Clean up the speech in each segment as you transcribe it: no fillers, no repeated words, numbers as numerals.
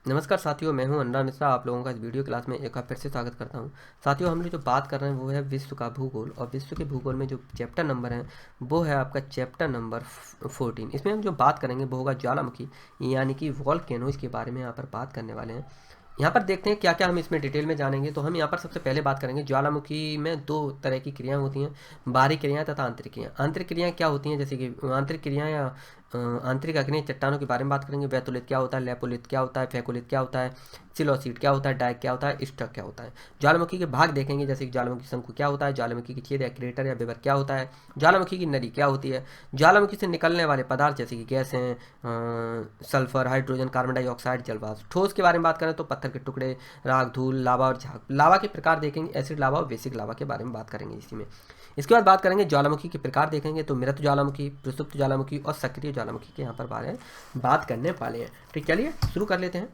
नमस्कार साथियों, मैं हूं अनुराग मिश्रा। आप लोगों का इस वीडियो क्लास में एक बार फिर से स्वागत करता हूं। साथियों, हम लोग जो बात कर रहे हैं वो है विश्व का भूगोल, और विश्व के भूगोल में जो चैप्टर नंबर है वो है आपका चैप्टर नंबर 14। इसमें हम जो बात करेंगे वो होगा ज्वालामुखी यानी कि वॉल्केनोज के बारे में यहाँ पर बात करने वाले हैं। यहाँ पर देखते हैं क्या क्या हम इसमें डिटेल में जानेंगे। तो हम यहाँ पर सबसे पहले बात करेंगे ज्वालामुखी में दो तरह की क्रियाएं होती हैं, बाहरी क्रियाएं तथा आंतरिक क्रियाएं। आंतरिक क्रियाएं क्या होती हैं, जैसे कि आंतरिक क्रियाएं या आंतरिक अग्नेय चट्टानों के बारे में बात करेंगे। बैथोलिथ क्या होता है, लेपोलिथ क्या होता है, फेकोलिथ क्या होता है, सिलोसीट क्या होता है, डाइक क्या होता है, स्टक क्या होता है। ज्वालामुखी के भाग देखेंगे, जैसे कि ज्वालामुखी शंकु क्या होता है, ज्वालामुखी की छेद या क्रेटर या विवर क्या होता है, ज्वालामुखी की नली क्या होती है, ज्वालामुखी से निकलने वाले पदार्थ जैसे कि गैस हैं, सल्फर, हाइड्रोजन, कार्बन डाइऑक्साइड, जलवाष्प। ठोस के बारे में बात करें तो पत्थर के टुकड़े, राख, धूल, लावा और झाग। लावा के प्रकार देखेंगे, एसिड लावा और बेसिक लावा के बारे में बात करेंगे इसी में। इसके बाद बात करेंगे ज्वालामुखी के प्रकार देखेंगे, तो मृत ज्वालामुखी, प्रसुप्त ज्वालामुखी और सक्रिय ज्वालामुखी के यहाँ पर बात करने वाले हैं। ठीक, चलिए शुरू कर लेते हैं।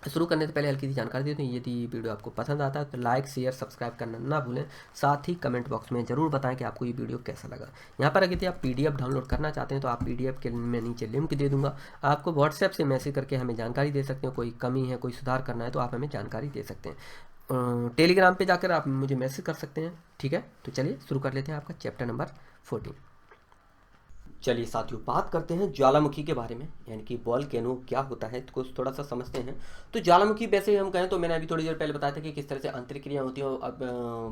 शुरू करने से पहले हल्की सी जानकारी देते हैं, यदि वीडियो आपको पसंद आता है तो लाइक, शेयर, सब्सक्राइब करना ना भूलें। साथ ही कमेंट बॉक्स में ज़रूर बताएं कि आपको ये वीडियो कैसा लगा। यहाँ पर अगर आप पीडीएफ डाउनलोड करना चाहते हैं तो आप पीडीएफ के मैं नीचे लिंक दे दूंगा, आपको व्हाट्सएप से मैसेज करके हमें जानकारी दे सकते हैं। कोई कमी है, कोई सुधार करना है तो आप हमें जानकारी दे सकते हैं। टेलीग्राम पर जाकर आप मुझे मैसेज कर सकते हैं। ठीक है, तो चलिए शुरू कर लेते हैं आपका चैप्टर नंबर 14। चलिए साथियों, बात करते हैं ज्वालामुखी के बारे में, यानी कि वॉल्केनो क्या होता है तो कुछ थोड़ा सा समझते हैं। तो ज्वालामुखी वैसे हम कहें तो मैंने अभी थोड़ी देर पहले बताया था कि किस तरह से आंतरिक क्रिया होती है और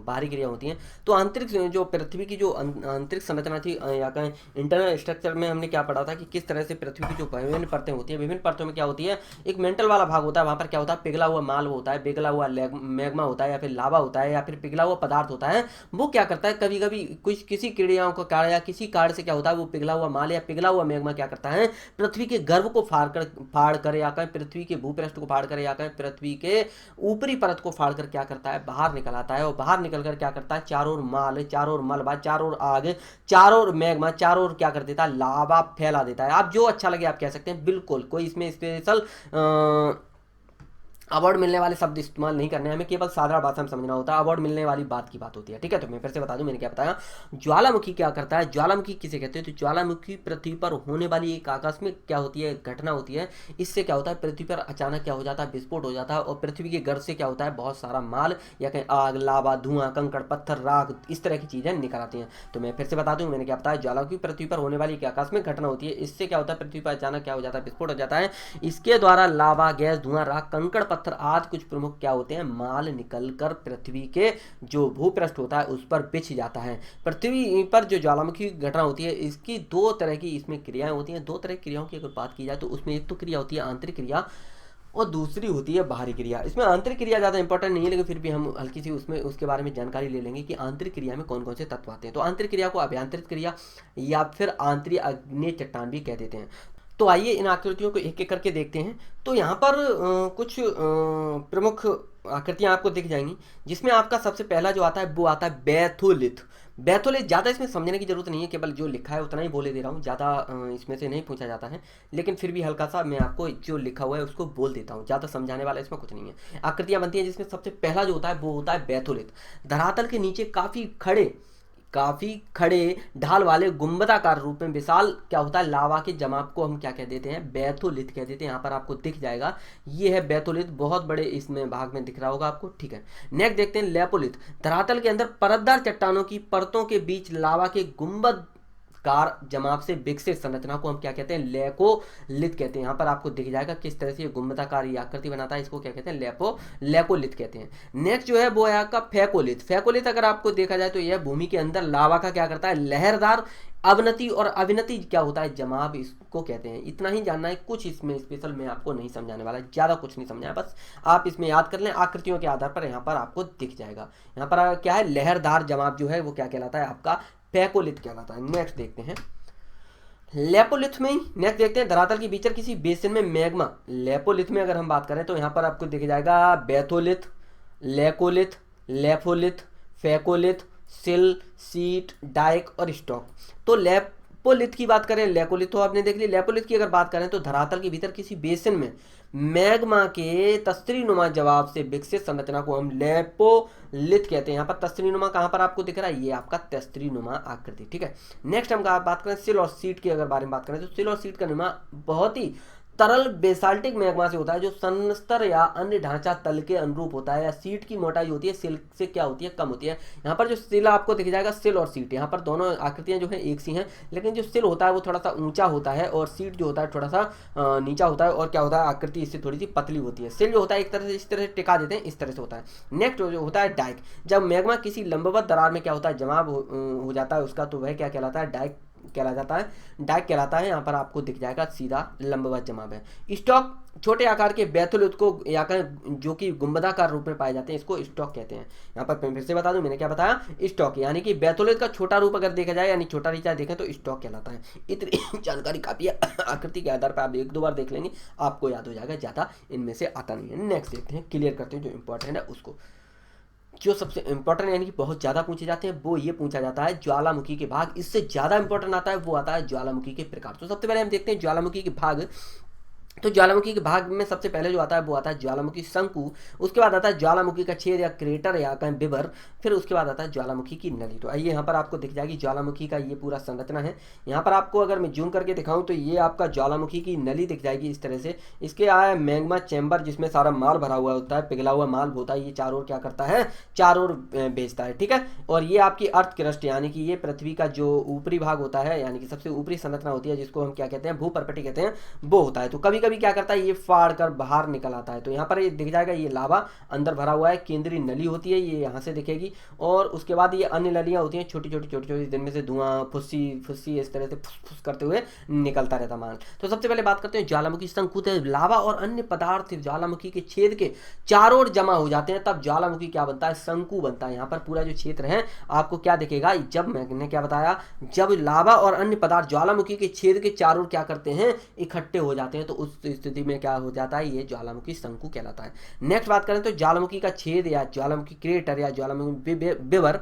बाहरी क्रिया होती हैं। तो आंतरिक जो पृथ्वी की जो आंतरिक संरचना थी या कहें इंटरनल स्ट्रक्चर में हमने क्या पढ़ा था कि किस तरह से पृथ्वी की जो विभिन्न परतें होती हैं, विभिन्न परतों में क्या होती है, एक मेंटल वाला भाग होता है, वहाँ पर क्या होता है, पिघला हुआ माल होता है, पिघला हुआ मैग्मा होता है, या फिर लावा होता है, या फिर पिघला हुआ पदार्थ होता है। वो क्या करता है, कभी कभी कुछ किसी क्रियाओं का कार्य या किसी कार्य से क्या होता है, वो पिघला हुआ माल या पिघला मैग्मा क्या करता है, पृथ्वी के गर्भ को फाड़ कर या कहें पृथ्वी के भूपृष्ठ को फाड़ कर या कहें पृथ्वी के ऊपरी परत को फाड़ कर क्या करता है, बाहर निकल आता है। और बाहर निकल कर क्या करता है, चारों ओर माल, चारों ओर मलबा, चारों ओर आग, चारों ओर मैग्मा, चारों ओर क्या कर देता है, लावा फैला देता है। आप जो अच्छा लगे आप कह सकते हैं, बिल्कुल कोई इसमें स्पेशल अवार्ड मिलने वाले शब्द इस्तेमाल नहीं करने, हमें केवल साधारण भाषा में समझना होता है। अवार्ड मिलने वाली बात की बात होती है। ठीक है, तो मैं फिर से बता दूं मैंने क्या बताया। ज्वालामुखी क्या करता है, ज्वालामुखी किसे कहते हैं, तो ज्वालामुखी पृथ्वी पर होने वाली एक आकस्मिक क्या होती है, घटना होती है। इससे क्या होता है, पृथ्वी पर अचानक क्या हो जाता है, विस्फोट हो जाता है, और पृथ्वी के गर्भ से क्या होता है, बहुत सारा माल या कहीं आग, लावा, धुआं, कंकड़, पत्थर, राख, इस तरह की चीजें निकल आती हैं। तो मैं फिर से बता दूं मैंने क्या बताया, ज्वालामुखी पृथ्वी पर होने वाली एक आकस्मिक घटना होती है। इससे क्या होता है, पृथ्वी पर अचानक क्या हो जाता है, विस्फोट हो जाता है। इसके द्वारा लावा, गैस, धुआं, राख, कंकड़, पत्थर आदि कुछ प्रमुख क्या होते हैं, माल निकलकर पृथ्वी के जो भूपृष्ठ होता है उस पर बिछ जाता है। पृथ्वी पर जो ज्वालामुखी घटना होती है, इसकी दो तरह की इसमें क्रियाएं होती हैं। दो तरह की क्रियाओं की अगर बात की जाए तो उसमें एक तो क्रिया होती है आंतरिक क्रिया और दूसरी होती है बाहरी क्रिया। इसमें आंतरिक क्रिया ज़्यादा इंपॉर्टेंट नहीं है, लेकिन फिर भी हम हल्की सी उसमें उसके बारे में जानकारी ले लेंगे कि आंतरिक क्रिया में कौन कौन से तत्व आते हैं। तो आंतरिक क्रिया को अभ्यंतरित क्रिया या फिर आंतरिक अग्नेय चट्टान भी कह देते हैं। तो आइए इन आकृतियों को एक एक करके देखते हैं। तो यहाँ पर कुछ प्रमुख आकृतियाँ आपको दिख जाएंगी, जिसमें आपका सबसे पहला जो आता है वो आता है बैथोलिथ। बैथोलिथ ज़्यादा इसमें समझने की जरूरत नहीं है, केवल जो लिखा है उतना ही बोले दे रहा हूँ, ज़्यादा इसमें से नहीं पूछा जाता है। लेकिन फिर भी हल्का सा मैं आपको जो लिखा हुआ है उसको बोल देता हूँ, ज़्यादा समझाने वाला इसमें कुछ नहीं है। आकृतियाँ बनती हैं जिसमें सबसे पहला जो होता है वो होता है बैथोलिथ। धरातल के नीचे काफी खड़े ढाल वाले गुंबदाकार रूप में विशाल क्या होता है, लावा के जमाव को हम क्या कह देते हैं, बैथोलिथ कह देते हैं। यहाँ पर आपको दिख जाएगा, ये है बैथोलिथ, बहुत बड़े इसमें भाग में दिख रहा होगा आपको। ठीक है, नेक्स्ट देखते हैं लेपोलिथ। धरातल के अंदर परतदार चट्टानों की परतों के बीच लावा के गुंबद कार जमाव से विकसित संरचना को हम क्या कहते हैं, लेकोलिथ कहते हैं। यहाँ पर आपको दिख जाएगा किस तरह से ये गुंबदाकार आकृति बनाता है, इसको क्या कहते हैं, लेकोलिथ कहते हैं। नेक्स्ट जो है वो है आपका फेकोलिथ। फेकोलिथ अगर आपको देखा जाए तो यह भूमि के अंदर लावा का क्या करता है, लहरदार अवनति और अविनति क्या होता है, जमाव, इसको कहते हैं। इतना ही जानना है, कुछ इसमें स्पेशल मैं आपको नहीं समझाने वाला, ज़्यादा कुछ नहीं समझाया, बस आप इसमें याद कर लें। आकृतियों के आधार पर यहाँ पर आपको दिख जाएगा। यहाँ पर क्या है, लहरदार जमाव जो है वो क्या कहलाता है, आपका फेकोलिथ कहलाता है। नेक्स्ट देखते हैं। लेपोलिथ में ही नेक्स्ट देखते हैं, धरातल के भीतर किसी बेसिन में मैग्मा। लेपोलिथ में अगर हम बात करें तो यहाँ पर आपको दिख जाएगा बेथोलिथ, लेकोलिथ, लेफोलिथ, फेकोलिथ, सिल, सीट, डाइक और स्टॉक। तो लेपोलिथ की बात करें, लेकोलिथ तो आपने देख लिया। लेपोलिथ की अगर बात करें तो धरातल के भीतर किसी बेसिन में मैग्मा के तस्तरी नुमा जवाब से विकसित संरचना को हम लेपोलिथ कहते हैं। यहाँ पर तस्तरी नुमा कहाँ पर आपको दिख रहा है, ये आपका तस्तरी नुमा आकृति, ठीक है। नेक्स्ट हम बात करें सिल और सीट की अगर बारे में बात करें तो सिल और सीट का नुमा बहुत ही तरल बेसाल्टिक मैग्मा से होता है, जो संस्तर या अन्य ढांचा तल के अनुरूप होता है, या सीट की मोटाई होती है सिल से क्या होती है, कम होती है। यहाँ पर जो सिल आपको दिख जाएगा, सिल और सीट, यहाँ पर दोनों आकृतियां जो है एक सी हैं, लेकिन जो सिल होता है वो थोड़ा सा ऊंचा होता है और सीट जो होता है थोड़ा सा नीचा होता है। और क्या होता है, आकृति इससे थोड़ी सी पतली होती है। सिल जो होता है एक तरह से इस तरह से टिका देते हैं, इस तरह से होता है। नेक्स्ट जो होता है डाइक, जब मैग्मा किसी लंबवत दरार में क्या होता है, जमाव हो जाता है उसका, तो वह क्या कहलाता है, डाइक कहला जाता है, डाइक कहलाता है। यहाँ पर आपको दिख जाएगा सीधा लंबवत जमाव है। स्टॉक, छोटे आकार के बैथोलिथ को या जो कि गुंबदाकार रूप में पाए जाते हैं, इसको स्टॉक कहते हैं। यहाँ पर फिर से बता दूं, मैंने क्या बताया, स्टॉक, यानी कि बैथोलिथ का छोटा रूप अगर देखा जाए, यानी छोटा रीचा देखें तो स्टॉक कहलाता है। इतनी जानकारी काफी है, आकृति के आधार पर आप एक दो बार देख लेंगे आपको याद हो जाएगा, ज्यादा इनमें से आता नहीं है। नेक्स्ट देखते हैं, क्लियर करते हैं जो इंपॉर्टेंट है उसको। जो सबसे इंपॉर्टेंट यानी कि बहुत ज़्यादा पूछे जाते हैं वो ये पूछा जाता है ज्वालामुखी के भाग। इससे ज़्यादा इंपॉर्टेंट आता है वो आता है ज्वालामुखी के प्रकार। तो सबसे पहले हम देखते हैं ज्वालामुखी के भाग। तो ज्वालामुखी के भाग में सबसे पहले जो आता है वो आता है ज्वालामुखी शंकु, उसके बाद आता है ज्वालामुखी का छेद या क्रेटर या कहें विवर, फिर उसके बाद आता है ज्वालामुखी की नली। तो आइए यहाँ पर आपको दिख जाएगी ज्वालामुखी का ये पूरा संरचना है। यहाँ पर आपको अगर मैं जूम करके दिखाऊं तो ये आपका ज्वालामुखी की नली दिख जाएगी इस तरह से। इसके आया मैग्मा चैम्बर जिसमें सारा माल भरा हुआ होता है, पिघला हुआ माल होता है, ये चारों ओर क्या करता है, चारों ओर भेजता है, ठीक है। और ये आपकी अर्थ क्रस्ट यानी कि ये पृथ्वी का जो ऊपरी भाग होता है, यानी कि सबसे ऊपरी संरचना होती है, जिसको हम क्या कहते हैं, भूपर्पटी कहते हैं, वो होता है। तो कभी कभी क्या करता है, ये फाड़ कर बाहर निकल आता है। तो यहाँ पर ये दिख जाएगा, ये लावा अंदर भरा हुआ है, केंद्रीय नली होती है, ये यहाँ से दिखेगी। और उसके बाद ये अन्य नलियाँ होती हैं छोटी छोटी जिनमें से धुआं फुस्सी फुस्सी इस तरह से फुस करते हुए निकलता रहता माल। तो सबसे पहले बात करते हैं ज्वालामुखी शंकु। लावा और अन्य पदार्थ ज्वालामुखी के छेद के चारों ओर जमा हो जाते हैं, तब ज्वालामुखी क्या बनता है, शंकु बनता है। यहाँ पर पूरा जो क्षेत्र है आपको क्या दिखेगा, जब मैंने क्या बताया, जब लावा और अन्य पदार्थ ज्वालामुखी के छेद के चारों ओर क्या करते हैं, इकट्ठे हो जाते हैं, तो उस स्थिति में क्या हो जाता है, ये ज्वालामुखी शंकु कहलाता है। नेक्स्ट बात करें तो ज्वालामुखी का छेद या ज्वालामुखी क्रेटर या ज्वालामुखी विवर।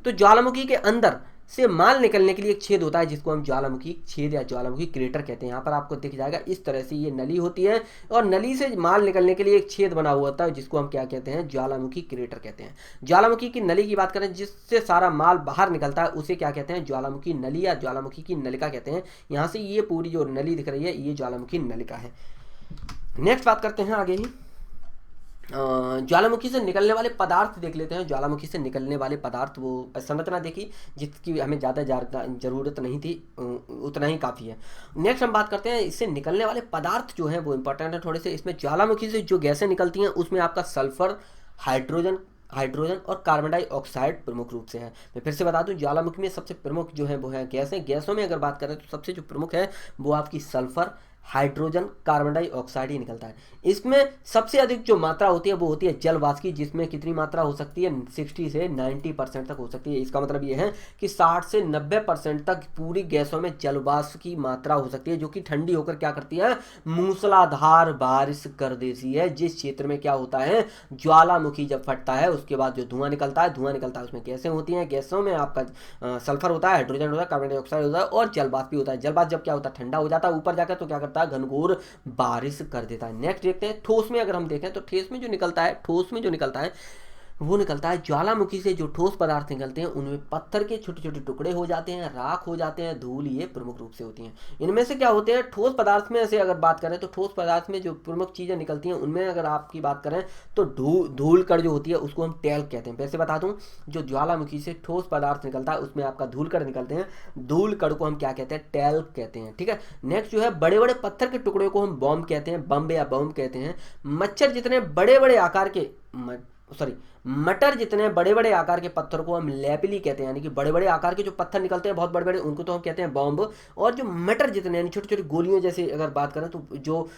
तो ज्वालामुखी के अंदर से माल निकलने के लिए एक छेद होता है जिसको हम ज्वालामुखी छेद या ज्वालामुखी क्रेटर कहते हैं। यहाँ पर आपको दिख जाएगा इस तरह से ये नली होती है और नली से माल निकलने के लिए एक छेद बना हुआ होता है जिसको हम क्या कहते हैं, ज्वालामुखी क्रेटर कहते हैं। ज्वालामुखी की नली की बात करें जिससे सारा माल बाहर निकलता है उसे क्या कहते हैं, ज्वालामुखी नली या ज्वालामुखी की नलिका कहते हैं। यहाँ से ये पूरी जो नली दिख रही है ये ज्वालामुखी नलिका है। नेक्स्ट बात करते हैं आगे ही, ज्वालामुखी से निकलने वाले पदार्थ देख लेते हैं। ज्वालामुखी से निकलने वाले पदार्थ, वो संरचना देखी जिसकी हमें ज़्यादा जरूरत नहीं थी, उतना ही काफ़ी है। नेक्स्ट हम बात करते हैं इससे निकलने वाले पदार्थ जो हैं वो इंपॉर्टेंट है थोड़े से। इसमें ज्वालामुखी से जो गैसें निकलती हैं उसमें आपका सल्फर, हाइड्रोजन और कार्बन डाइऑक्साइड प्रमुख रूप से है। मैं फिर से बता दूं, ज्वालामुखी में सबसे प्रमुख जो है वो है गैसें। गैसों में अगर बात करें तो सबसे जो प्रमुख है वो आपकी सल्फर, हाइड्रोजन, कार्बन डाइऑक्साइड ही निकलता है। इसमें सबसे अधिक जो मात्रा होती है वो होती है जल वाष्प की, जिसमें कितनी मात्रा हो सकती है, 60 से 90% तक हो सकती है। इसका मतलब ये है कि 60 से 90% तक पूरी गैसों में जल वाष्प की मात्रा हो सकती है, जो कि ठंडी होकर क्या करती है, मूसलाधार बारिश कर देती है। जिस क्षेत्र में क्या होता है, ज्वालामुखी जब फटता है उसके बाद जो धुआं निकलता है उसमें गैसें होती हैं। गैसों में आपका सल्फर होता है, हाइड्रोजन होता है, कार्बन डाइऑक्साइड होता है और जल वाष्प भी होता है। जल वाष्प जब क्या होता है, ठंडा हो जाता है ऊपर जाकर तो क्या करता है, घनघोर बारिश कर देता है। नेक्स्ट देखते हैं ठोस में अगर हम देखें तो ठोस में जो निकलता है वो निकलता है ज्वालामुखी से जो ठोस पदार्थ निकलते हैं उनमें पत्थर के छोटे छोटे टुकड़े हो जाते हैं, राख हो जाते हैं, धूल, ये प्रमुख रूप से होती हैं। इनमें से क्या होते हैं, ठोस पदार्थ में से अगर बात करें तो ठोस पदार्थ में जो प्रमुख चीज़ें निकलती हैं उनमें अगर आपकी बात करें तो धूल कण जो होती है उसको हम टैल्क कहते हैं। वैसे बता दूं, जो ज्वालामुखी से ठोस पदार्थ निकलता है उसमें आपका धूल कण निकलते हैं, धूल कण को हम क्या कहते हैं, टैल्क कहते हैं, ठीक है। नेक्स्ट जो है बड़े बड़े पत्थर के टुकड़े को हम बॉम्ब कहते हैं, बम्ब या बॉम्ब कहते हैं। मटर जितने बड़े बड़े आकार के पत्थर को हम लैपिली कहते हैं, यानी कि बड़े बड़े आकार के जो पत्थर निकलते हैं बहुत बड़े बड़े, उनको तो हम कहते हैं बॉम्ब। और जो मटर जितने यानी छोटी छोटी गोलियों जैसे अगर बात करें तो जो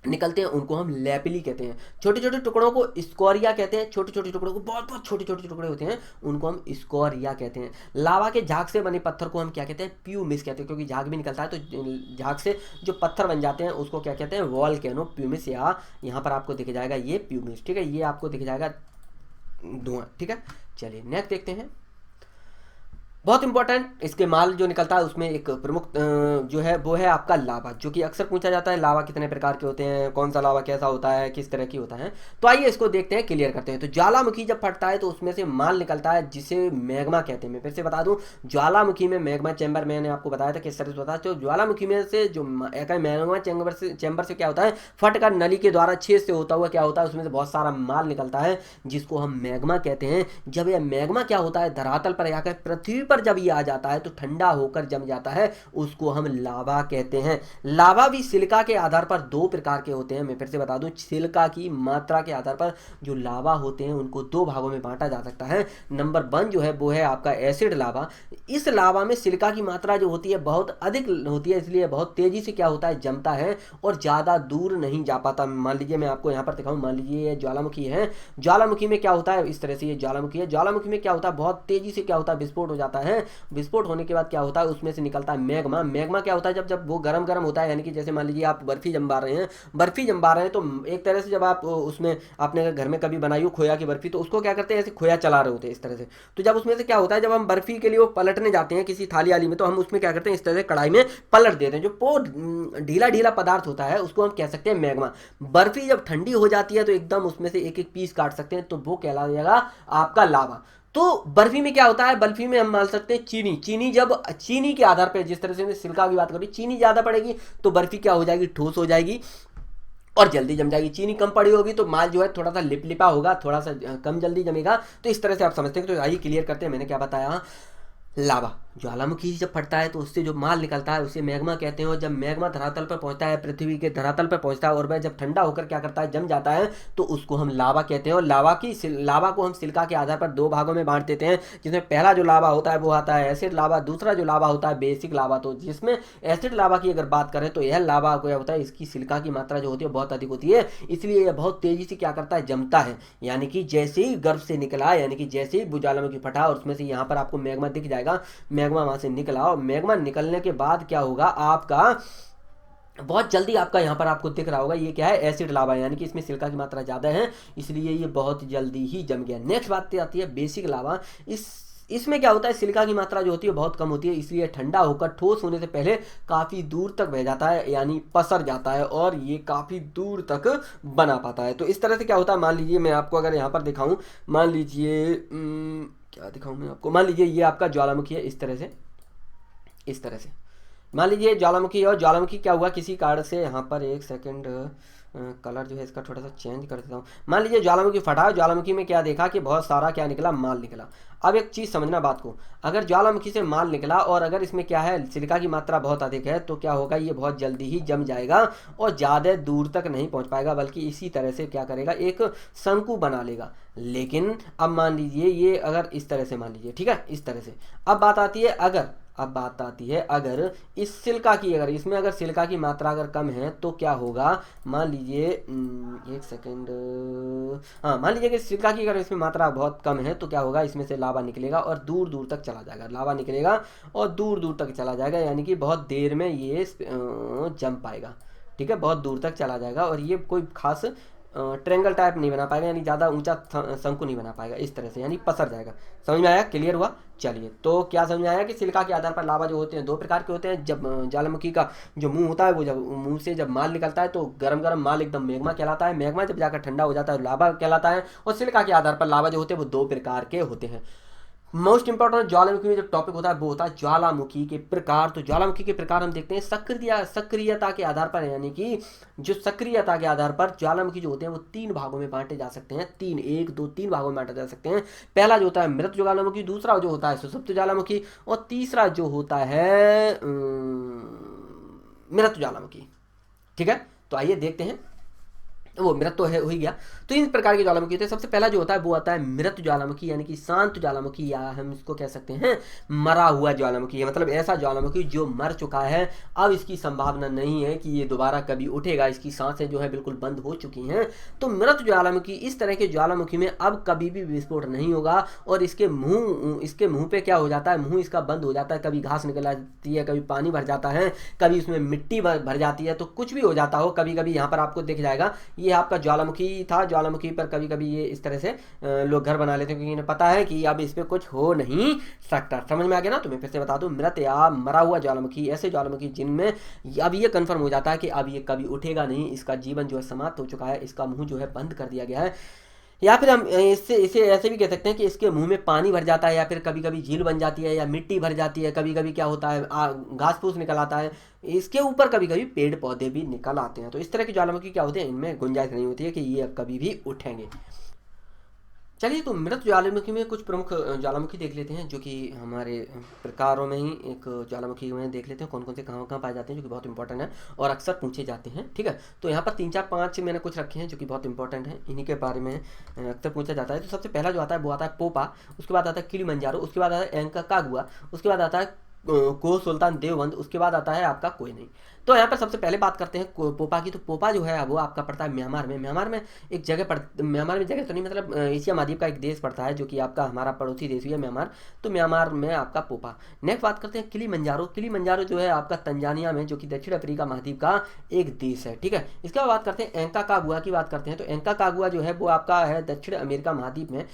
निकलते हैं उनको हम लैपिली कहते हैं। छोटे छोटे टुकड़ों को स्कोरिया कहते हैं। छोटे छोटे टुकड़ों को, बहुत बहुत छोटे छोटे टुकड़े होते हैं, उनको हम स्कोरिया कहते हैं। लावा के झाग से बने पत्थर को हम क्या कहते हैं? प्यूमिस कहते हैं, क्योंकि झाग भी निकलता है तो झाग से जो पत्थर बन जाते हैं उसको क्या कहते हैं? वॉल्केनो प्यूमिस, या यहाँ पर आपको दिख जाएगा ये प्यूमिस। ठीक है, ये आपको दिख जाएगा धुआं। ठीक है, चलिए नेक्स्ट देखते हैं। बहुत इंपॉर्टेंट, इसके माल जो निकलता है उसमें एक प्रमुख जो है वो है आपका लावा, जो कि अक्सर पूछा जाता है लावा कितने प्रकार के होते हैं, कौन सा लावा कैसा होता है, किस तरह की होता है। तो आइए इसको देखते हैं, क्लियर करते हैं। तो ज्वालामुखी जब फटता है तो उसमें से माल निकलता है जिसे मैग्मा कहते हैं। मैं फिर से बता दूं, ज्वालामुखी में मैग्मा चैम्बर, मैंने आपको बताया था किस तरह से होता है। तो ज्वालामुखी में से जो मैग्मा चैम्बर से क्या होता है? फट कर नली के द्वारा छेद से होता हुआ क्या होता है? उसमें से बहुत सारा माल निकलता है जिसको हम मैग्मा कहते हैं। जब यह मैग्मा क्या होता है? धरातल पर आकर पृथ्वी पर जब ये आ जाता है तो ठंडा होकर जम जाता है, उसको हम लावा कहते हैं। लावा भी सिलिका के आधार पर दो प्रकार के होते हैं। मैं फिर से बता दूं, सिलिका की मात्रा के आधार पर जो लावा होते हैं उनको दो भागों में बांटा जा सकता है। नंबर 1 जो है वो है आपका एसिड लावा। इस लावा में सिलिका की मात्रा जो होती है बहुत अधिक होती है, इसलिए बहुत तेजी से क्या होता है? जमता है और ज़्यादा दूर नहीं जा पाता। मान लीजिए मैं आपको यहाँ पर दिखाऊँ, मान लीजिए ये ज्वालामुखी है। ज्वालामुखी में क्या होता है? इस तरह से ये ज्वालामुखी है। ज्वालामुखी में क्या होता है? बहुत तेजी से क्या होता है? विस्फोट हो जाता है। विस्फोट होने के बाद क्या होता है? उसमें से निकलता है मैग्मा। मैग्मा क्या होता है? जब जब वो गरम गरम होता है, यानी कि जैसे मान लीजिए आप बर्फी जमा रहे हैं, बर्फी जमा रहे हैं, तो एक तरह से जब आप उसमें आपने घर में कभी बनाई हो खोया की बर्फी, तो उसको क्या करते हैं? ऐसे खोया चला रहे होते हैं इस तरह से। तो जब उसमें से क्या होता है, जब हम बर्फी के लिए वो पलटने जाते हैं किसी थाली आली में, तो हम उसमें क्या करते हैं? इस तरह से कढ़ाई में पलट देते हैं। जो पो ढीला ढीला पदार्थ होता है उसको हम कह सकते हैं मैग्मा। बर्फी जब ठंडी हो जाती है तो एकदम उसमें से एक एक पीस काट सकते हैं, तो वो कहला जाएगा आपका लावा। तो बर्फी में क्या होता है? बर्फी में हम मान सकते हैं चीनी। चीनी जब चीनी के आधार पर, जिस तरह से सिलिका की बात करी, चीनी ज्यादा पड़ेगी तो बर्फी क्या हो जाएगी? ठोस हो जाएगी और जल्दी जम जाएगी। चीनी कम पड़ी होगी तो माल जो है थोड़ा सा लिपलिपा होगा, थोड़ा सा कम जल्दी जमेगा। तो इस तरह से आप समझते हैं। तो आइए क्लियर करते हैं, मैंने क्या बताया। लावा, ज्वालामुखी जब फटता है तो उससे जो माल निकलता है उसे मैग्मा कहते हैं। और जब मैग्मा धरातल पर पहुंचता है, पृथ्वी के धरातल पर पहुंचता है, और वह जब ठंडा होकर क्या करता है? जम जाता है, तो उसको हम लावा कहते हैं। और लावा को हम सिलिका के आधार पर दो भागों में बांट देते हैं, जिसमें पहला जो लावा होता है वो आता है एसिड लावा, दूसरा जो लावा होता है बेसिक लावा। तो जिसमें एसिड लावा की अगर बात करें तो यह लावा क्या होता है? इसकी सिलिका की मात्रा जो होती है बहुत अधिक होती है, इसलिए यह बहुत तेजी से क्या करता है? जमता है। यानी कि जैसे ही गर्भ से निकला, यानी कि जैसे ही ज्वालामुखी फटा और उसमें से यहाँ पर आपको मैग्मा दिख जाएगा, मैग्मा वहां से निकला, और मैग्मा निकलने के बाद क्या होगा? आपका बहुत जल्दी आपका यहाँ पर आपको दिख रहा होगा ये क्या है? एसिड लावा, यानी कि इसमें सिलिका की मात्रा ज़्यादा है, इसलिए ये बहुत जल्दी ही जम गया। नेक्स्ट बात आती है बेसिक लावा। इसमें क्या होता है? सिलिका की मात्रा जो होती है बहुत कम होती है, इसलिए ठंडा होकर ठोस होने से पहले काफ़ी दूर तक बह जाता है, यानी पसर जाता है, और ये काफ़ी दूर तक बना पाता है। तो इस तरह से क्या होता है? मान लीजिए मैं आपको अगर यहाँ पर दिखाऊँ, मान लीजिए क्या दिखाऊँ मैं आपको, मान लीजिए ये आपका ज्वालामुखी है, इस तरह से, इस तरह से मान लीजिए ज्वालामुखी। और ज्वालामुखी क्या हुआ? किसी कारण से यहाँ पर एक सेकंड, कलर जो है इसका थोड़ा सा चेंज कर देता हूँ। मान लीजिए ज्वालामुखी फटा, ज्वालामुखी में क्या देखा कि बहुत सारा क्या निकला? माल निकला। अब एक चीज़ समझना बात को, अगर ज्वालामुखी से माल निकला और अगर इसमें क्या है? सिलिका की मात्रा बहुत अधिक है, तो क्या होगा? ये बहुत जल्दी ही जम जाएगा और ज़्यादा दूर तक नहीं पहुँच पाएगा, बल्कि इसी तरह से क्या करेगा? एक शंकु बना लेगा। लेकिन अब मान लीजिए ये अगर इस तरह से मान लीजिए, ठीक है, इस तरह से। अब बात आती है अगर इस सिलिका की, अगर इसमें अगर सिलिका की मात्रा अगर कम है तो क्या होगा? मान लीजिए एक सेकेंड, हाँ, मान लीजिए कि सिलिका की अगर इसमें मात्रा बहुत कम है तो क्या होगा? इसमें से लावा निकलेगा और दूर दूर तक चला जाएगा। लावा निकलेगा और दूर दूर तक चला जाएगा, यानी कि बहुत देर में ये जम पाएगा। ठीक है, बहुत दूर तक चला जाएगा और ये कोई खास ट्रेंगल टाइप नहीं बना पाएगा, यानी ज़्यादा ऊंचा शंकु नहीं बना पाएगा, इस तरह से, यानी पसर जाएगा। समझ में आया? क्लियर हुआ? चलिए, तो क्या समझ में आया कि सिलिका के आधार पर लावा जो होते हैं दो प्रकार के होते हैं। जब ज्वालामुखी का जो मुंह होता है, वो जब मुंह से जब माल निकलता है तो गरम गरम माल एकदम मैग्मा कहलाता है। मैग्मा जब जाकर ठंडा हो जाता है लावा कहलाता है। और सिलिका के आधार पर लावा जो होते हैं वो दो प्रकार के होते हैं। मोस्ट इंपॉर्टेंट ज्वालामुखी में जो टॉपिक होता है वो होता है ज्वालामुखी के प्रकार। तो ज्वालामुखी के प्रकार हम देखते हैं सक्रियता के आधार पर, यानी कि जो सक्रियता के आधार पर ज्वालामुखी जो होते हैं वो तीन भागों में बांटे जा सकते हैं। तीन भागों में बांटे जा सकते हैं। पहला जो होता है मृत ज्वालामुखी, दूसरा जो होता है सुषुप्त ज्वालामुखी, और तीसरा जो होता है मृत ज्वालामुखी। ठीक है, तो आइए देखते हैं। वो मृत तो है हो ही गया। तो इन प्रकार के ज्वालामुखी होते हैं। सबसे पहला जो होता है वो आता है मृत ज्वालामुखी, यानी कि शांत ज्वालामुखी, या हम इसको कह सकते हैं मरा हुआ ज्वालामुखी है। मतलब ऐसा ज्वालामुखी जो मर चुका है, अब इसकी संभावना नहीं है कि ये दोबारा कभी उठेगा, इसकी सांसें जो है बिल्कुल बंद हो चुकी हैं। तो मृत ज्वालामुखी, इस तरह के ज्वालामुखी में अब कभी भी विस्फोट नहीं होगा। और इसके मुंह पे क्या हो जाता है, मुंह इसका बंद हो जाता है, कभी घास निकल आती है, कभी पानी भर जाता है, कभी उसमें मिट्टी भर जाती है, तो कुछ भी हो जाता हो। कभी कभी यहाँ पर आपको दिख जाएगा, ये आपका ज्वालामुखी था, ज्वालामुखी पर कभी कभी ये इस तरह से लोग घर बना लेते हैं, क्योंकि इन्हें पता है कि अब इस पर कुछ हो नहीं सकता। समझ में आ गया ना? तो मैं फिर से बता दूं, मृत या मरा हुआ ज्वालामुखी ऐसे ज्वालामुखी जिनमें अब ये कंफर्म हो जाता है कि अब ये कभी उठेगा नहीं, इसका जीवन जो है समाप्त हो चुका है, इसका मुंह जो है बंद कर दिया गया है। या फिर हम इससे इसे ऐसे भी कह सकते हैं कि इसके मुंह में पानी भर जाता है, या फिर कभी कभी झील बन जाती है, या मिट्टी भर जाती है, कभी कभी क्या होता है घास फूस निकल आता है, इसके ऊपर कभी कभी पेड़ पौधे भी निकल आते हैं। तो इस तरह के ज्वालामुखी क्या होते हैं, इनमें गुंजाइश नहीं होती है कि ये अब कभी भी उठेंगे। चलिए, तो मृत ज्वालामुखी में कुछ प्रमुख ज्वालामुखी देख लेते हैं, जो कि हमारे प्रकारों में ही एक ज्वालामुखी में देख लेते हैं कौन कौन से कहाँ कहाँ पाए जाते हैं, जो कि बहुत इंपॉर्टेंट है और अक्सर पूछे जाते हैं। ठीक है, तो यहाँ पर 3 4 5 मैंने कुछ रखे हैं जो कि बहुत इंपॉर्टेंट है, इन्हीं के बारे में अक्सर पूछा जाता है। तो सबसे पहला जो आता है वो आता है पोपा, उसके बाद आता है किलिमंजारो, उसके बाद आता है एंकाकागुआ, उसके बाद आता है को सुल्तान देवबंद, उसके बाद आता है आपका कोई नहीं। तो यहाँ पर सबसे पहले बात करते हैं पोपा की। तो पोपा जो है वो आपका पड़ता है म्यांमार में। म्यांमार में एक जगह म्यांमार में जगह तो नहीं, मतलब एशिया महाद्वीप का एक देश पड़ता है, जो कि आपका हमारा पड़ोसी देश भी है म्यांमार। तो म्यांमार में आपका पोपा। नेक्स्ट बात करते हैं किलिमंजारो। किलिमंजारो जो है आपका तंजानिया में, जो कि दक्षिण अफ्रीका महाद्वीप का एक देश है। ठीक है, इसके बाद बात करते हैं एंकाकागुआ की बात करते हैं। तो एंकाकागुआ जो है वो आपका है दक्षिण अमेरिका महाद्वीप में।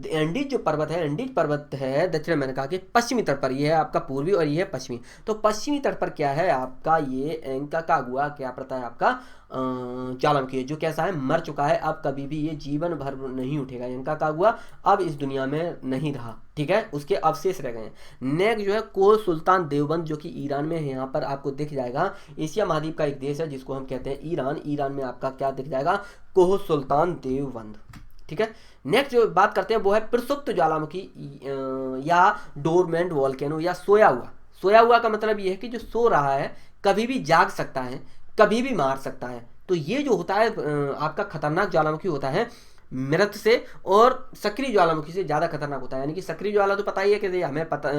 एंडीज जो पर्वत है, एंडीज पर्वत है दक्षिण अमेरिका के पश्चिमी तट पर, ये है आपका पूर्वी और ये है पश्चिमी। तो पश्चिमी तट पर क्या है आपका ये एंकाकागुआ क्या पड़ता है आपका ज्वालामुखी, जो कैसा है, मर चुका है, अब कभी भी ये जीवन भर नहीं उठेगा। एंकाकागुआ अब इस दुनिया में नहीं रहा। ठीक है, उसके अवशेष रह गए हैं। नेक्स्ट जो है को सुल्तान देवबंद, जो कि ईरान में है। यहाँ पर आपको दिख जाएगा, एशिया महाद्वीप का एक देश है जिसको हम कहते हैं ईरान। ईरान में आपका क्या दिख जाएगा, कोह सुल्तान देवबंद। ठीक है, नेक्स्ट जो बात करते हैं वो है प्रसुप्त ज्वालामुखी या डोरमेंट वोल्केनो या सोया हुआ। सोया हुआ का मतलब ये है कि जो सो रहा है, कभी भी जाग सकता है, कभी भी मार सकता है। तो ये जो होता है आपका खतरनाक ज्वालामुखी होता है मृत से, और सक्रिय ज्वालामुखी से ज़्यादा खतरनाक होता है। यानी कि सक्रिय ज्वाला तो पता ही है कि हमें पता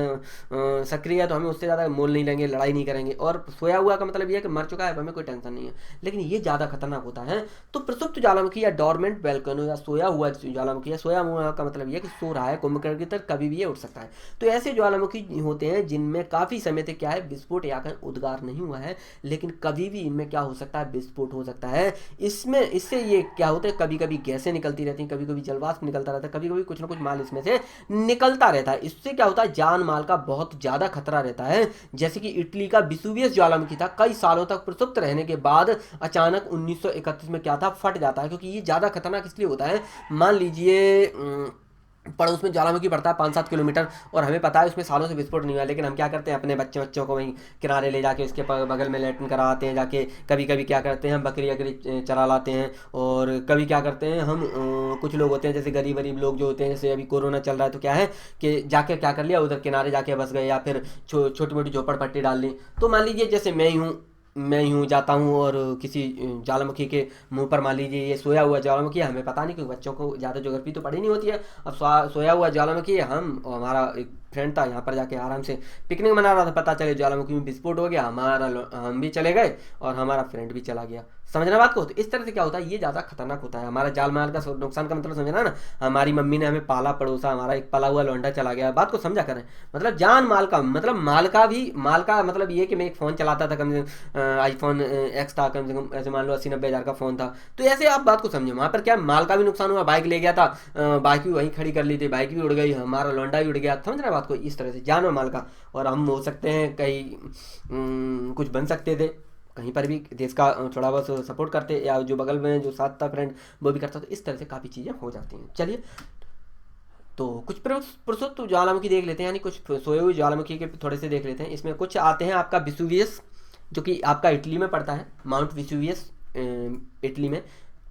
सक्रिय है तो हमें उससे ज़्यादा मोल नहीं लेंगे, लड़ाई नहीं करेंगे। और सोया हुआ का मतलब ये है कि मर चुका है, हमें कोई टेंशन नहीं है, लेकिन ये ज़्यादा खतरनाक होता है। तो प्रसुप्त ज्वालामुखी या डोरमेंट वोल्केनो या सोया हुआ ज्वालामुखी, या सोया हुआ का मतलब ये है कि सो रहा है, कुंभकर्ण की तरह कभी भी ये उठ सकता है। तो ऐसे ज्वालामुखी होते हैं जिनमें काफ़ी समय तक क्या है, विस्फोट या कहीं उद्गार नहीं हुआ है, लेकिन कभी भी इनमें क्या हो सकता है, विस्फोट हो सकता है। इससे ये क्या होता है, कभी कभी गैसें निकलती रहती हैं, कभी कभी जलवाष्प निकलता रहता है, कभी कभी कुछ ना कुछ माल इसमें से निकलता रहता है। इससे क्या होता है, जान माल का बहुत ज्यादा खतरा रहता है। जैसे कि इटली का विसुवियस ज्वालामुखी था, कई सालों तक प्रसुप्त रहने के बाद अचानक 1931 में क्या था, फट जाता है। क्योंकि ये ज्यादा खतरनाक इसलिए होता है, मान लीजिए पड़ोस में ज्वालामुखी पड़ता है 5-7 किलोमीटर, और हमें पता है उसमें सालों से विस्फोट नहीं हुआ, लेकिन हम क्या करते हैं, अपने बच्चों को वहीं किनारे ले जाके उसके बगल में लैट्रिन कराते हैं जाके। कभी कभी क्या करते हैं, हम बकरी अकरी चरा लाते हैं। और कभी क्या करते हैं हम, कुछ लोग होते हैं जैसे गरीब लोग जो होते हैं, जैसे अभी कोरोना चल रहा है, तो क्या है कि जाके क्या कर लिया, उधर किनारे जाके बस गए, या फिर छोटी मोटी झोपड़पट्टी डाल ली। तो मान लीजिए जैसे मैं यूँ जाता हूँ और किसी ज्वालामुखी के मुंह पर, मान लीजिए ये सोया हुआ ज्वालामुखी है, हमें पता नहीं, क्योंकि बच्चों को ज़्यादा ज्योग्राफी तो पढ़ी नहीं होती है। अब सोया हुआ ज्वालामुखी है, हम और हमारा एक फ्रेंड था, यहाँ पर जाके आराम से पिकनिक मना रहा था, पता चले ज्वालामुखी में विस्फोट हो गया, हम भी चले गए और हमारा फ्रेंड भी चला गया। समझना बात को? तो इस तरह से क्या होता है, ये ज़्यादा खतरनाक होता है। हमारा जान माल का नुकसान का मतलब समझना ना, हमारी मम्मी ने हमें पाला पड़ोसा, हमारा एक पला हुआ लौंडा चला गया, बात को समझा करें। मतलब जान माल का मतलब माल का मतलब ये कि मैं एक फ़ोन चलाता था, कम से कम आईफोन एक्स था, कम से कम ऐसे मान लो 80-90 हज़ार का फ़ोन था। तो ऐसे आप बात को समझे, वहाँ पर क्या माल का भी नुकसान हुआ, बाइक ले गया था, बाइक भी वहीं खड़ी कर ली थी, बाइक भी उड़ गई, हमारा लौंडा भी उड़ गया। समझ रहे बात को? इस तरह से जान और माल का, और हम हो सकते हैं कहीं कुछ बन सकते थे, कहीं पर भी देश का थोड़ा बहुत सपोर्ट करते, या जो बगल में जो साथ था फ्रेंड वो भी करता, तो इस तरह से काफ़ी चीज़ें हो जाती हैं। चलिए, तो कुछ प्रसुप्त ज्वालामुखी देख लेते हैं, यानी कुछ सोए हुए ज्वालामुखी के थोड़े से देख लेते हैं। इसमें कुछ आते हैं आपका विसुवियस, जो कि आपका इटली में पड़ता है, माउंट विसुवियस इटली में।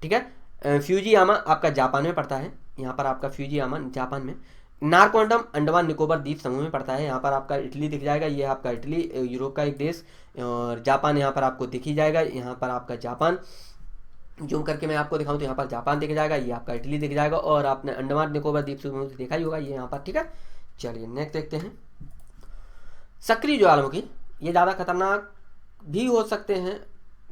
ठीक है, फ्यूजियामा आपका जापान में पड़ता है, यहाँ पर आपका फ्यूजियामा जापान में। नारकोंडम अंडमान निकोबार द्वीप समूह में पड़ता है, यहाँ पर आपका इटली दिख जाएगा, ये आपका इटली यूरोप का एक देश, और जापान यहाँ पर आपको दिख ही जाएगा, यहाँ पर आपका जापान। जूम करके मैं आपको दिखाऊं तो यहाँ पर जापान दिख जाएगा, ये आपका इटली दिख जाएगा, और आपने अंडमान निकोबार द्वीप समूह देखा ही होगा ये यहाँ पर, ठीक है। चलिए नेक्स्ट देखते हैं। सक्रिय ज्वालामुखी, ये ज़्यादा खतरनाक भी हो सकते हैं,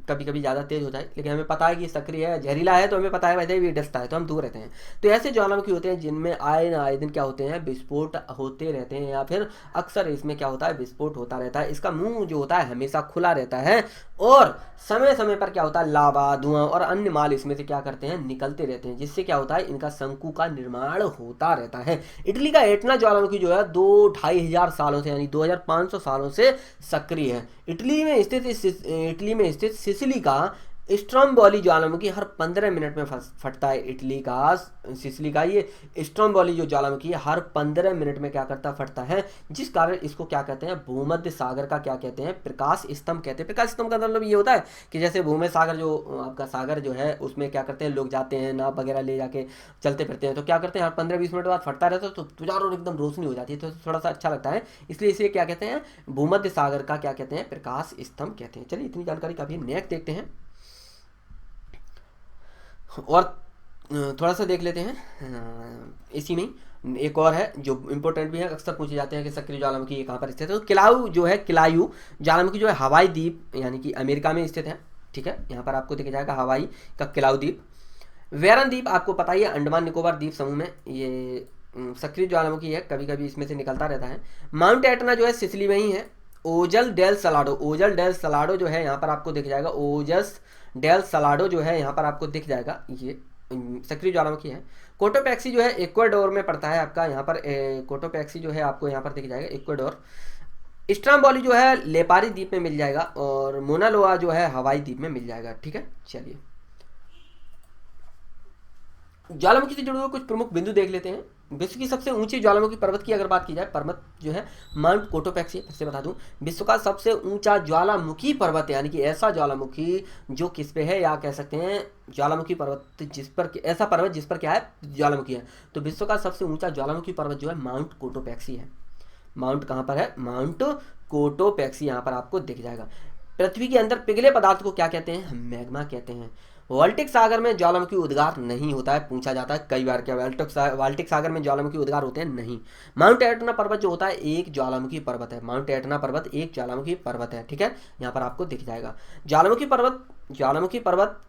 कभी कभी ज़्यादा तेज हो जाए, लेकिन हमें पता है कि सक्रिय है, जहरीला है, तो हमें पता है वैसे भी डसता है तो हम दूर रहते हैं। तो ऐसे ज्वालामुखी होते हैं जिनमें आए दिन क्या होते हैं, विस्फोट होते रहते हैं, या फिर अक्सर इसमें क्या होता है, विस्फोट होता रहता है। इसका मुंह जो होता है हमेशा खुला रहता है, और समय समय पर क्या होता है, लावा, धुआं और अन्य माल इसमें से क्या करते हैं, निकलते रहते हैं, जिससे क्या होता है, इनका शंकु का निर्माण होता रहता है। इटली का एटना ज्वालामुखी जो है 2-2,500 सालों से, यानी 2500 सालों से सक्रिय है। इटली में स्थित सिसिली का स्ट्रोम्बोली ज्वालामुखी हर 15 मिनट में फटता है। इटली का सिसिली का ये स्ट्रोम्बोली जो ज्वालामुखी है हर 15 मिनट में क्या करता, फटता है, जिस कारण इसको क्या कहते हैं, भूमध्य सागर का क्या कहते हैं, प्रकाश स्तंभ कहते हैं। प्रकाश स्तंभ का मतलब ये होता है कि जैसे भूमध्य सागर जो आपका सागर जो है उसमें क्या करते हैं, लोग जाते हैं नाव वगैरह ले जाके चलते फिरते हैं, तो क्या करते हैं, हर 15-20 मिनट बाद फटता रहता है, तो चारों एकदम रोशनी हो जाती है, तो थोड़ा सा अच्छा लगता है, इसलिए इसे क्या कहते हैं, भूमध्य सागर का क्या कहते हैं, प्रकाश स्तंभ कहते हैं। चलिए इतनी जानकारी काफी। नेक्स्ट देखते हैं और थोड़ा सा देख लेते हैं इसी में एक और है जो इम्पोर्टेंट भी है, अक्सर पूछे जाते हैं कि सक्रिय ज्वालामुखी ये कहाँ पर स्थित है। तो किलाउ जो है, किलायू ज्वालामुखी जो है हवाई द्वीप यानी कि अमेरिका में स्थित है, ठीक है। यहाँ पर आपको दिख जाएगा हवाई का किलाउ द्वीप। वेरन द्वीप आपको पता ही है, अंडमान निकोबार द्वीप समूह में ये सक्रिय ज्वालामुखी है, कभी कभी इसमें से निकलता रहता है। माउंट एटना जो है सिसिली में ही है। ओजल डेल सलाडो जो है यहाँ पर आपको दिख जाएगा, ओजस डेल सलाडो जो है यहाँ पर आपको दिख जाएगा, ये सक्रिय ज्वालामुखी है। कोटोपैक्सी जो है इक्वाडोर में पड़ता है आपका, यहाँ पर कोटोपैक्सी जो है आपको यहाँ पर दिख जाएगा, इक्वाडोर। स्ट्रोम्बोली जो है लेपारी द्वीप में मिल जाएगा, और मोना लोआ जो है हवाई द्वीप में मिल जाएगा, ठीक है। चलिए ज्वालामुखी से जुड़े हुए कुछ प्रमुख बिंदु देख लेते हैं। विश्व की सबसे ऊंची ज्वालामुखी पर्वत की अगर बात की जाए, पर्वत जो है माउंट कोटोपैक्सी, फिर से बता दूं, विश्व का सबसे ऊंचा ज्वालामुखी पर्वत, यानी कि ऐसा ज्वालामुखी जो किस पे है, या कह सकते हैं ज्वालामुखी पर्वत जिस पर, ऐसा पर्वत जिस पर क्या है, ज्वालामुखी है। तो विश्व का सबसे ऊंचा ज्वालामुखी पर्वत जो है माउंट कोटोपैक्सी है। माउंट कहाँ पर है, माउंट कोटोपैक्सी यहाँ पर आपको दिख जाएगा। पृथ्वी के अंदर पिघले पदार्थ को क्या कहते हैं, हम मैग्मा कहते हैं। बाल्टिक सागर में ज्वालामुखी उद्गार नहीं होता है, पूछा जाता है कई बार, क्या बाल्टिक सागर में ज्वालामुखी उद्गार होते हैं, नहीं। माउंट एटना पर्वत जो होता है एक ज्वालामुखी पर्वत है, माउंट एटना पर्वत एक ज्वालामुखी पर्वत है, ठीक है। यहाँ पर आपको दिख जाएगा ज्वालामुखी पर्वत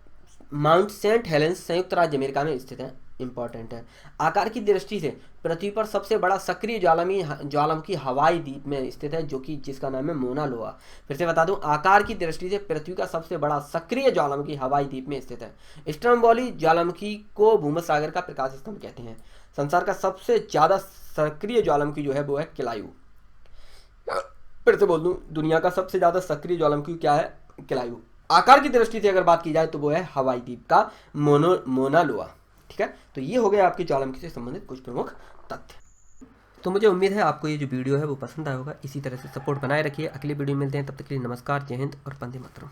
माउंट सेंट हेलेंस संयुक्त राज्य अमेरिका में स्थित है, इंपॉर्टेंट है। आकार की दृष्टि से पृथ्वी पर सबसे बड़ा सक्रिय ज्वालामुखी हवाई द्वीप में स्थित है, जो कि जिसका नाम है मोना लोआ। फिर से बता दूं, आकार की दृष्टि से पृथ्वी का सबसे बड़ा सक्रिय ज्वालामुखी हवाई द्वीप में स्थित है। स्ट्रोम्बोली ज्वालामुखी को भूमध्य सागर का प्रकाश स्तंभ कहते हैं। संसार का सबसे ज्यादा सक्रिय ज्वालामुखी जो है वो है किलायू। फिर से बोल दूं, दुनिया का सबसे ज्यादा सक्रिय ज्वालामुखी क्या है, किलायू। आकार की दृष्टि से अगर बात की जाए तो वो है हवाई द्वीप का मोना लोआ, ठीक है। तो ये हो गया आपके ज्वालामुखी से संबंधित कुछ प्रमुख तथ्य। तो मुझे उम्मीद है आपको ये जो वीडियो है वो पसंद आया होगा। इसी तरह से सपोर्ट बनाए रखिए। अगली वीडियो में मिलते हैं, तब तक के लिए नमस्कार, जय हिंद और वंदे मातरम।